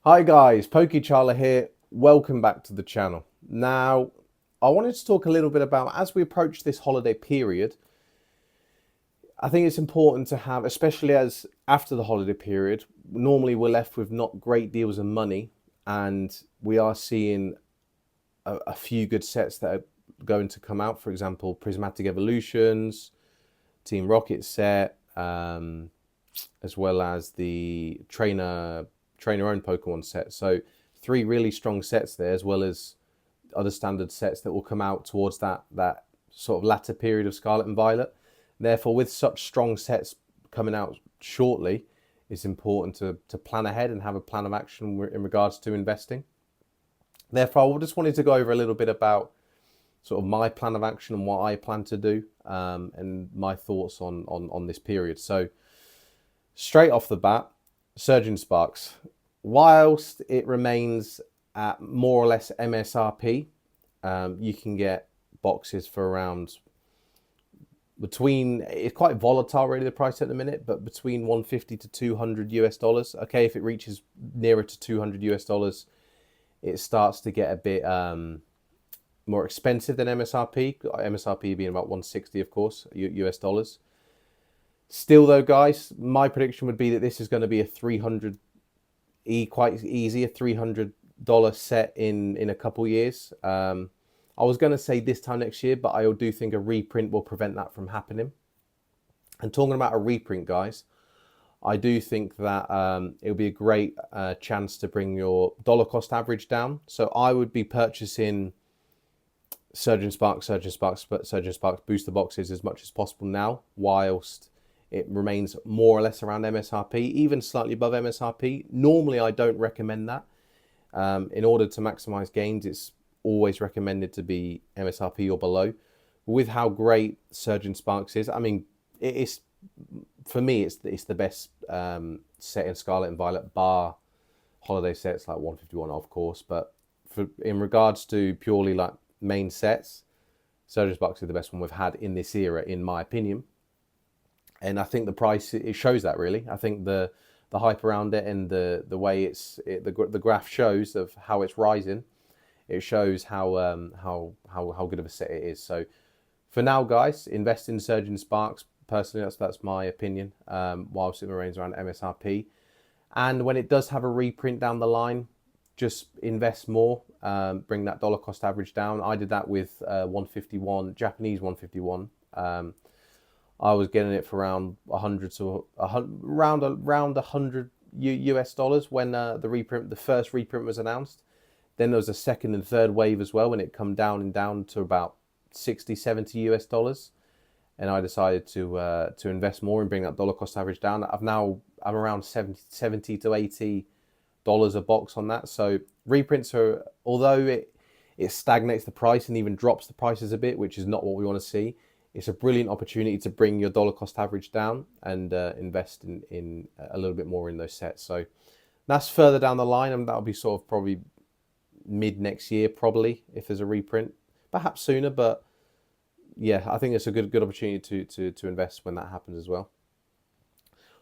Hi guys, Pokecharla here. Welcome back to the channel. Now, I wanted to talk a little bit about, as we approach this holiday period, I think it's important to have, especially as after the holiday period, normally we're left with not great deals of money, and we are seeing a few good sets that are going to come out. For example, Prismatic Evolutions, Team Rocket set, as well as the trainer-owned Pokemon set. So three really strong sets there, as well as other standard sets that will come out towards that sort of latter period of Scarlet and Violet. Therefore, with such strong sets coming out shortly, it's important to plan ahead and have a plan of action in regards to investing. Therefore, I just wanted to go over a little bit about sort of my plan of action and what I plan to do, and my thoughts on this period. So straight off the bat, Surgeon Sparks, whilst it remains at more or less MSRP, you can get boxes for around it's quite volatile really, the price at the minute, but between 150 to 200 US dollars. Okay, if it reaches nearer to 200 US dollars, it starts to get a bit more expensive than MSRP. MSRP being about 160, of course, US dollars. Still though, guys, my prediction would be that this is going to be a quite easy, a $300 set in a couple years. I was going to say this time next year, but I do think a reprint will prevent that from happening. And talking about a reprint, guys, I do think that it'll be a great chance to bring your dollar cost average down. So I would be purchasing Surgeon Sparks booster boxes as much as possible now, whilst it remains more or less around MSRP, even slightly above MSRP. Normally, I don't recommend that. In order to maximize gains, it's always recommended to be MSRP or below. With how great Surgeon Sparks is, I mean, it is, for me, it's the best set in Scarlet and Violet, bar holiday sets like 151, of course. But in regards to purely like main sets, Surgeon Sparks is the best one we've had in this era, in my opinion. And I think the price, it shows that really. I think the hype around it and the way the graph shows of how it's rising, it shows how good of a set it is. So for now, guys, invest in Surgeon Sparks. Personally, that's my opinion. Whilst it remains around MSRP, and when it does have a reprint down the line, just invest more. Bring that dollar cost average down. I did that with 151, Japanese 151. I was getting it for around 100 to around 100 US dollars when the first reprint was announced. Then there was a second and third wave as well when it come down to about 60, 70 US dollars. And I decided to invest more and bring that dollar cost average down. I'm around 70 to 80 dollars a box on that. So reprints are, although it stagnates the price and even drops the prices a bit, which is not what we want to see, it's a brilliant opportunity to bring your dollar cost average down and invest in a little bit more in those sets. So that's further down the line, and that'll be sort of probably mid next year, probably, if there's a reprint, perhaps sooner. But yeah, I think it's a good opportunity to invest when that happens as well.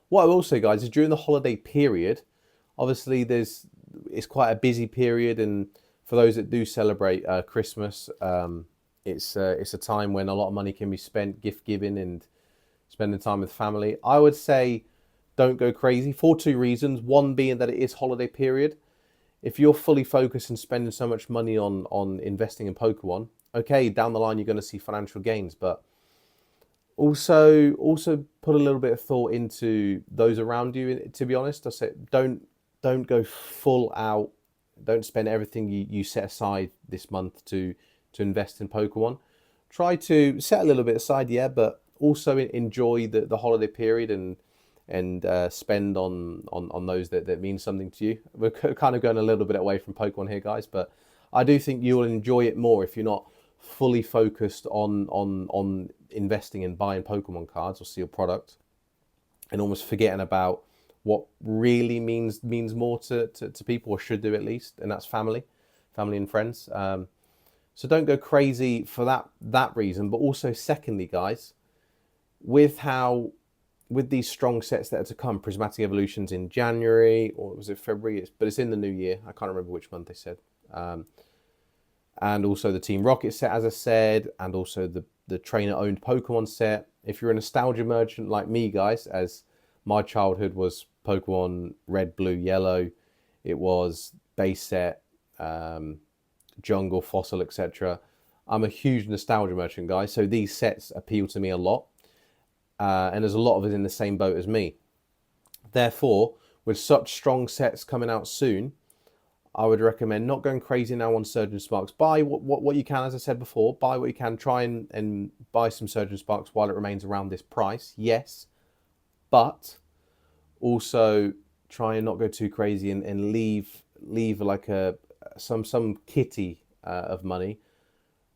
What I will say, guys, is during the holiday period, obviously it's quite a busy period, and for those that do celebrate Christmas, it's a time when a lot of money can be spent gift giving and spending time with family. I would say don't go crazy for two reasons. One being that it is holiday period. If you're fully focused and spending so much money on investing in Pokemon, okay, down the line you're going to see financial gains, but also put a little bit of thought into those around you. To be honest, I say don't go full out. Don't spend everything you set aside this month to invest in Pokemon. Try to set a little bit aside, yeah, but also enjoy the holiday period and spend on those that mean something to you. We're kind of going a little bit away from Pokemon here, guys, but I do think you'll enjoy it more if you're not fully focused on investing in buying Pokemon cards or sealed product, and almost forgetting about what really means more to people, or should do at least, and that's family and friends. So don't go crazy for that reason. But also, secondly, guys, with how with these strong sets that are to come, Prismatic Evolutions in January, or was it February? But it's in the new year. I can't remember which month they said. And also the Team Rocket set, as I said, and also the trainer-owned Pokemon set. If you're a nostalgia merchant like me, guys, as my childhood was Pokemon Red, Blue, Yellow, it was base set, jungle, fossil, etc. I'm a huge nostalgia merchant, guys, so these sets appeal to me a lot. And there's a lot of us in the same boat as me. Therefore, with such strong sets coming out soon, I would recommend not going crazy now on Surgeon Sparks. Buy what you can, as I said before. Buy what you can. Try and buy some Surgeon Sparks while it remains around this price. Yes, but also try and not go too crazy and leave like some kitty of money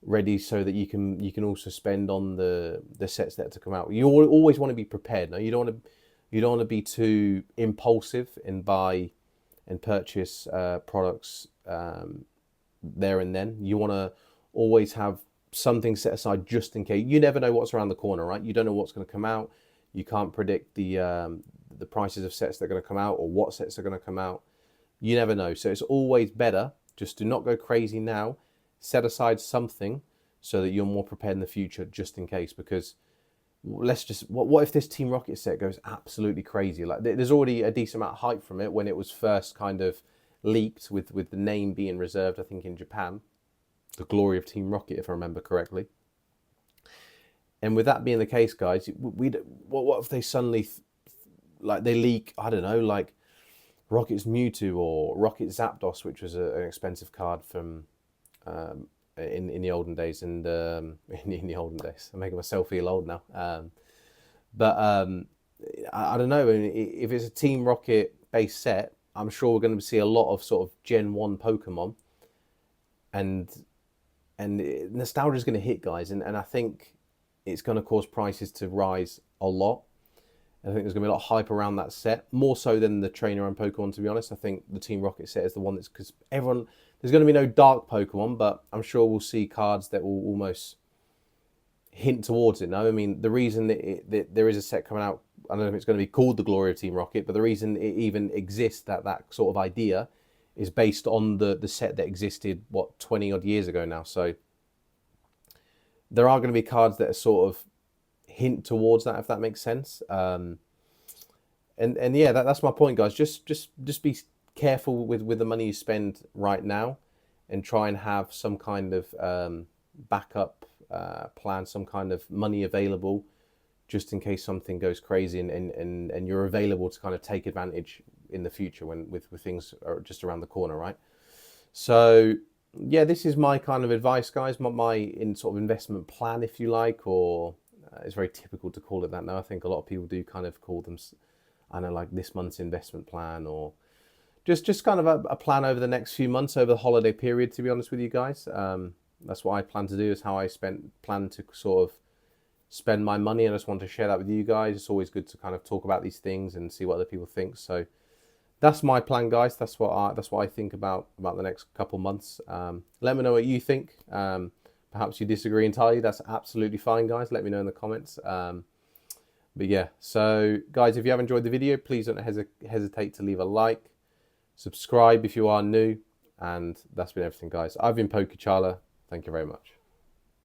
ready so that you can also spend on the sets that are to come out. You always want to be prepared. No, you don't want to be too impulsive and buy and purchase products there and then. You want to always have something set aside just in case. You never know what's around the corner, right? You don't know what's going to come out. You can't predict the prices of sets that are going to come out or what sets are going to come out. You never know. So it's always better just to not go crazy now. Set aside something so that you're more prepared in the future just in case, because what if this Team Rocket set goes absolutely crazy? Like there's already a decent amount of hype from it when it was first kind of leaked with the name being reserved, I think, in Japan. The glory of Team Rocket, if I remember correctly. And with that being the case, guys, what if they suddenly like they leak, I don't know, like Rocket's Mewtwo or Rocket Zapdos, which was an expensive card from in the olden days, and in the olden days, I'm making myself feel old now. I don't know. If it's a Team Rocket base set, I'm sure we're going to see a lot of sort of Gen 1 Pokemon, and nostalgia is going to hit, guys, and I think it's going to cause prices to rise a lot. I think there's going to be a lot of hype around that set, more so than the trainer and Pokemon, to be honest. I think the Team Rocket set is the one that's, because everyone, there's going to be no dark Pokemon, but I'm sure we'll see cards that will almost hint towards it. No, I mean, the reason that there is a set coming out, I don't know if it's going to be called the Glory of Team Rocket, but the reason it even exists, that sort of idea, is based on the set that existed, 20 odd years ago now. So there are going to be cards that are sort of hint towards that, if that makes sense. And yeah, that's my point, guys. Just be careful with the money you spend right now, and try and have some kind of backup plan, some kind of money available, just in case something goes crazy, and you're available to kind of take advantage in the future when with things are just around the corner, right? So yeah, this is my kind of advice, guys. My in sort of investment plan, if you like, or it's very typical to call it that now. I think a lot of people do kind of call them, I know, like this month's investment plan, or just kind of a plan over the next few months, over the holiday period, to be honest with you guys. That's what I plan to do, is how I plan to sort of spend my money, and I just want to share that with you guys. It's always good to kind of talk about these things and see what other people think. So that's my plan, guys. That's what I think about the next couple months. Let me know what you think. Perhaps you disagree entirely. That's absolutely fine, guys. Let me know in the comments. But yeah, so guys, if you have enjoyed the video, please don't hesitate to leave a like, subscribe if you are new, and that's been everything, guys. I've been Pokechala. Thank you very much.